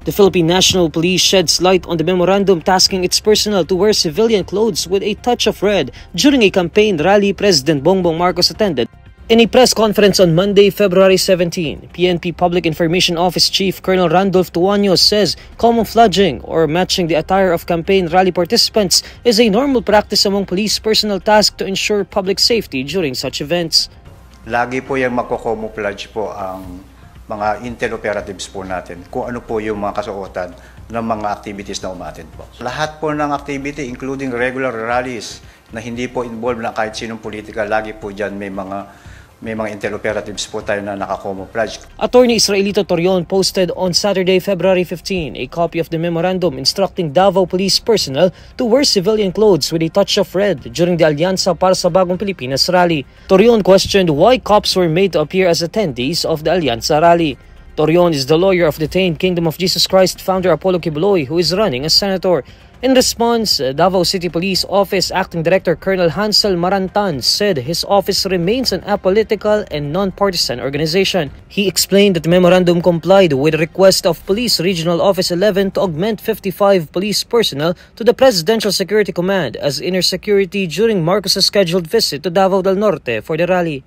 The Philippine National Police sheds light on the memorandum tasking its personnel to wear civilian clothes with a touch of red during a campaign rally President Bongbong Marcos attended. In a press conference on Monday, February 17, PNP Public Information Office Chief Colonel Randolph Tuaño says camouflaging or matching the attire of campaign rally participants is a normal practice among police personnel tasked to ensure public safety during such events. Lagi po yung magko-camouflage po ang mga intel operatives po natin kung ano po yung mga kasuotan ng mga activities na umattend po. Lahat po ng activity including regular rallies na hindi po involved na kahit sinong politika, lagi po dyan may mga intel operatives po tayo na naka-camouflage. Attorney Israelito Torion posted on Saturday, February 15, a copy of the memorandum instructing Davao Police personnel to wear civilian clothes with a touch of red during the Alyansa para sa Bagong Pilipinas rally. Torion questioned why cops were made to appear as attendees of the Alyansa rally. Torion is the lawyer of detained Kingdom of Jesus Christ founder Apollo Kibuloy, who is running as senator. In response, Davao City Police Office Acting Director Colonel Hansel Marantan said his office remains an apolitical and non-partisan organization. He explained that the memorandum complied with the request of Police Regional Office 11 to augment 55 police personnel to the Presidential Security Command as inner security during Marcos's scheduled visit to Davao del Norte for the rally.